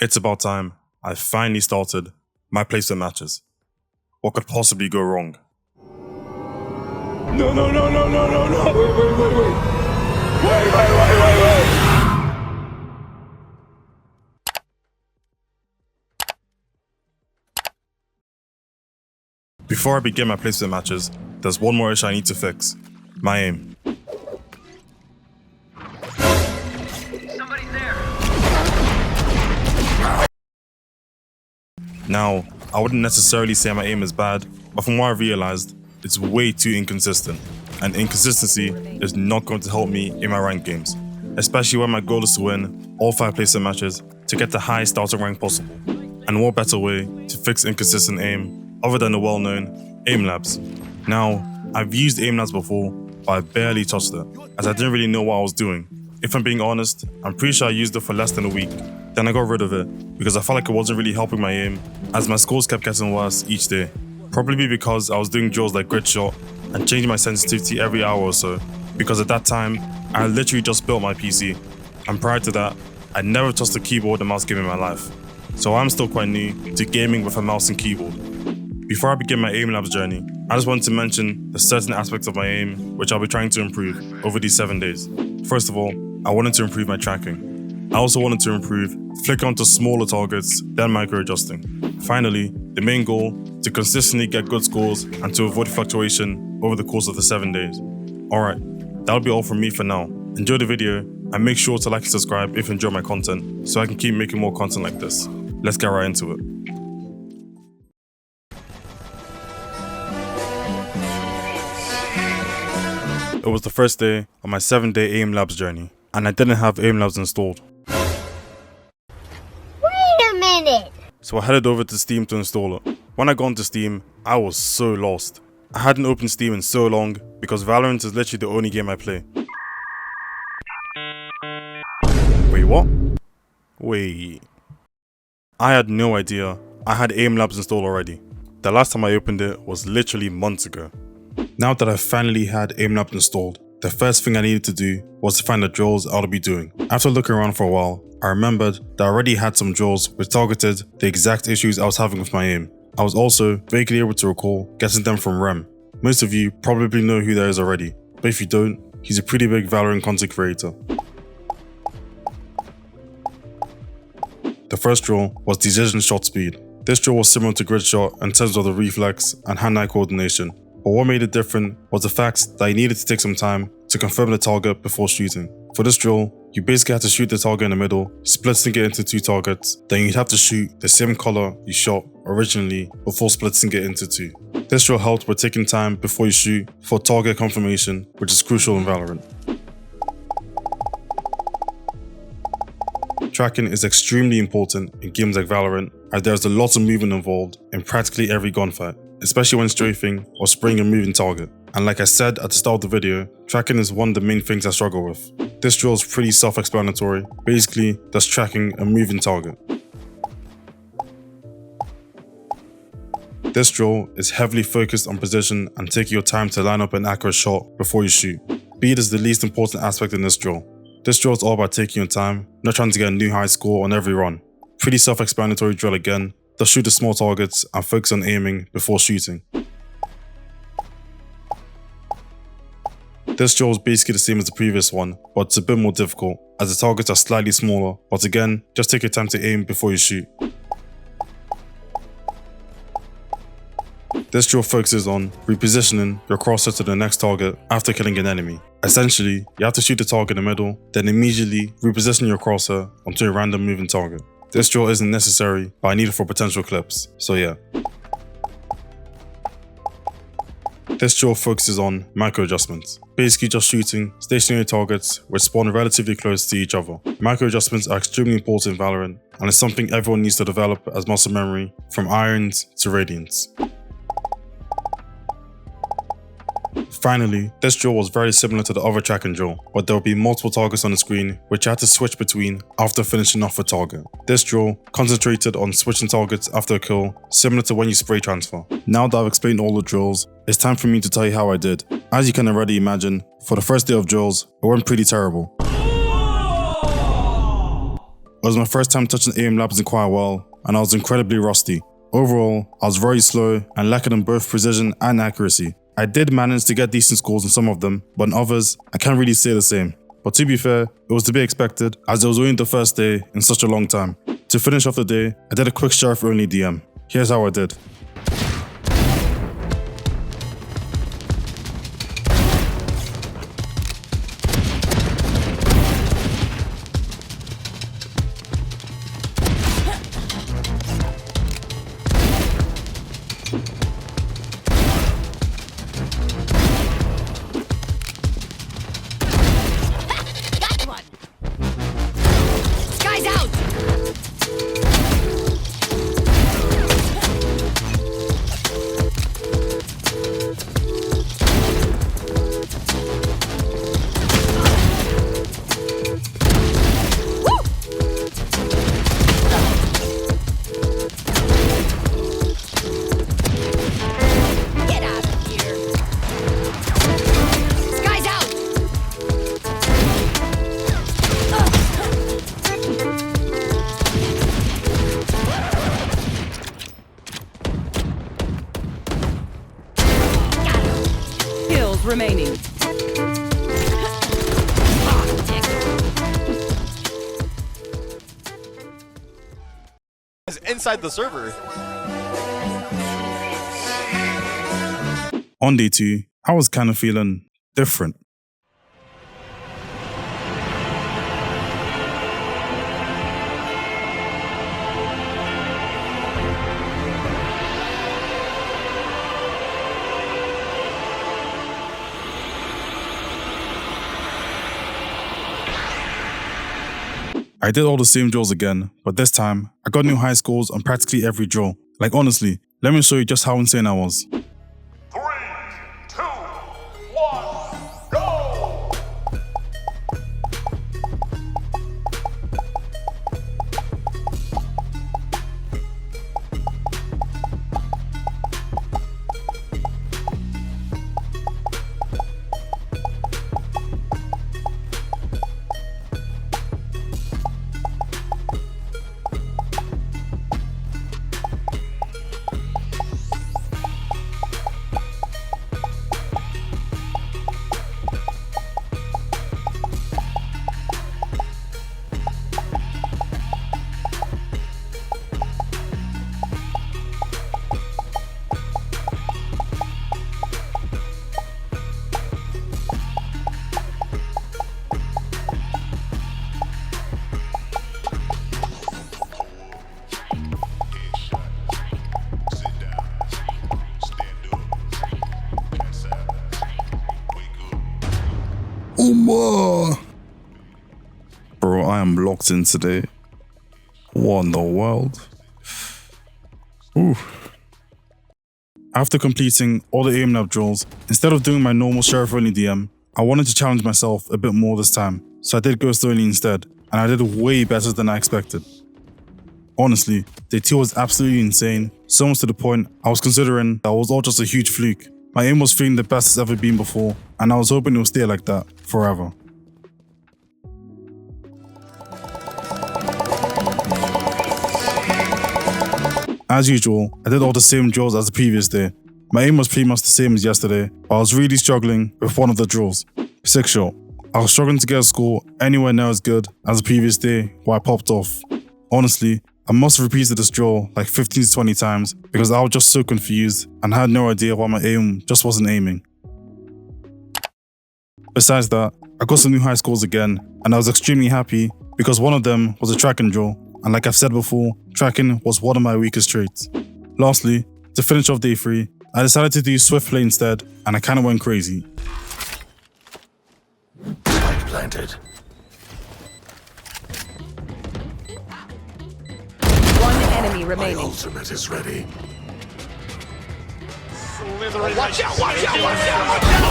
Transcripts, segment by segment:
It's about time I finally started my placement matches. What could possibly go wrong? No. Wait. Before I begin my placement matches, there's one more issue I need to fix. My aim. Somebody's there. Now, I wouldn't necessarily say my aim is bad, but from what I realized, it's way too inconsistent. And inconsistency is not going to help me in my ranked games, especially when my goal is to win all 5 placement matches to get the highest starting rank possible. And what better way to fix inconsistent aim other than the well-known Aimlabs. Now, I've used Aimlabs before, but I barely touched it, as I didn't really know what I was doing. If I'm being honest, I'm pretty sure I used it for less than a week. Then I got rid of it, because I felt like it wasn't really helping my aim, as my scores kept getting worse each day. Probably because I was doing drills like grid shot, and changing my sensitivity every hour or so, because at that time, I literally just built my PC, and prior to that, I'd never touched a keyboard and mouse game in my life. So I'm still quite new to gaming with a mouse and keyboard. Before I begin my Aimlabs journey, I just wanted to mention the certain aspects of my aim which I'll be trying to improve over these 7 days. First of all, I wanted to improve my tracking. I also wanted to improve flicking onto smaller targets, then micro-adjusting. Finally, the main goal, to consistently get good scores and to avoid fluctuation over the course of the 7 days. Alright, that'll be all from me for now. Enjoy the video and make sure to like and subscribe if you enjoy my content so I can keep making more content like this. Let's get right into it. It was the first day of my 7-day Aimlabs journey, and I didn't have Aimlabs installed. Wait a minute! So I headed over to Steam to install it. When I got into Steam, I was so lost. I hadn't opened Steam in so long because Valorant is literally the only game I play. Wait, what? Wait. I had no idea I had Aimlabs installed already. The last time I opened it was literally months ago. Now that I finally had Aimlabs installed, the first thing I needed to do was to find the drills I'll be doing. After looking around for a while, I remembered that I already had some drills which targeted the exact issues I was having with my aim. I was also vaguely able to recall getting them from Rem. Most of you probably know who that is already, but if you don't, he's a pretty big Valorant content creator. The first drill was decision shot speed. This drill was similar to grid shot in terms of the reflex and hand-eye coordination. But what made it different was the fact that you needed to take some time to confirm the target before shooting. For this drill, you basically had to shoot the target in the middle, splitting it into 2 targets, then you'd have to shoot the same color you shot originally before splitting it into 2. This drill helped with taking time before you shoot for target confirmation, which is crucial in Valorant. Tracking is extremely important in games like Valorant, as there's a lot of movement involved in practically every gunfight, especially when strafing or spraying a moving target. And like I said at the start of the video, tracking is one of the main things I struggle with. This drill is pretty self-explanatory. Basically, that's tracking a moving target. This drill is heavily focused on precision and taking your time to line up an accurate shot before you shoot. Speed is the least important aspect in this drill. This drill is all about taking your time, not trying to get a new high score on every run. Pretty self-explanatory drill again. Just shoot the small targets and focus on aiming before shooting. This drill is basically the same as the previous one, but it's a bit more difficult, as the targets are slightly smaller, but again, just take your time to aim before you shoot. This drill focuses on repositioning your crosshair to the next target after killing an enemy. Essentially, you have to shoot the target in the middle, then immediately reposition your crosshair onto a random moving target. This drill isn't necessary, but I need it for potential clips, so yeah. This drill focuses on micro adjustments, basically just shooting stationary targets which spawn relatively close to each other. Micro adjustments are extremely important in Valorant, and it's something everyone needs to develop as muscle memory, from Irons to Radiants. Finally, this drill was very similar to the other tracking drill, but there would be multiple targets on the screen which I had to switch between after finishing off a target. This drill concentrated on switching targets after a kill, similar to when you spray transfer. Now that I've explained all the drills, it's time for me to tell you how I did. As you can already imagine, for the first day of drills, it went pretty terrible. It was my first time touching Aimlabs in quite a while, and I was incredibly rusty. Overall, I was very slow and lacking in both precision and accuracy. I did manage to get decent scores in some of them, but in others, I can't really say the same. But to be fair, it was to be expected, as it was only the first day in such a long time. To finish off the day, I did a quick sheriff only DM. Here's how I did. Remaining. Inside the server. On day 2, I was kind of feeling different. I did all the same drills again, but this time, I got new high scores on practically every drill. Like honestly, let me show you just how insane I was. 3, 2, 1, go! Bro, I am locked in today. What in the world? Ooh. After completing all the Aimlab drills, instead of doing my normal sheriff only DM, I wanted to challenge myself a bit more this time, so I did ghost only instead, and I did way better than I expected. Honestly, day 2 was absolutely insane, so much to the point I was considering that it was all just a huge fluke. My aim was feeling the best it's ever been before, and I was hoping it would stay like that forever. As usual, I did all the same drills as the previous day. My aim was pretty much the same as yesterday, but I was really struggling with one of the drills. 6 shot. I was struggling to get a score anywhere near as good as the previous day where I popped off. Honestly, I must have repeated this drill like 15 to 20 times because I was just so confused and had no idea why my aim just wasn't aiming. Besides that, I got some new high scores again, and I was extremely happy because one of them was a tracking drill, and like I've said before, tracking was one of my weakest traits. Lastly, to finish off day 3, I decided to do swift play instead, and I kinda went crazy. Spike planted. One enemy My remaining. ultimate is ready. Watch out, watch out, watch out, watch out!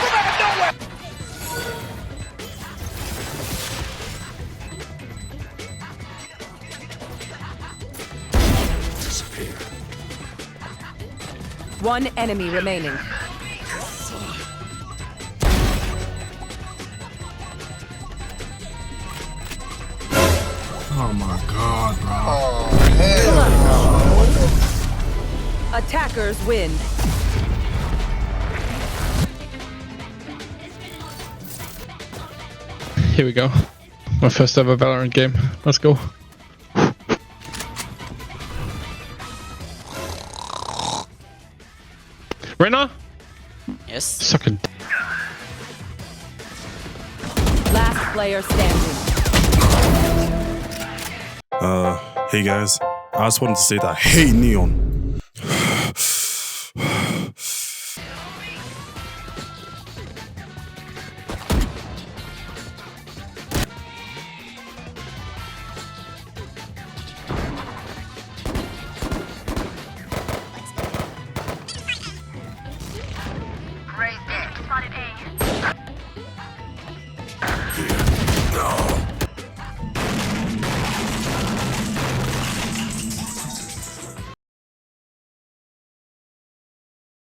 From out of nowhere! Disappear. One enemy remaining. Oh my god, bro. Attackers win. Here we go. My first ever Valorant game. Let's go. Renner? Yes. Sucking. Last player standing. Hey guys, I just wanted to say that I hate Neon.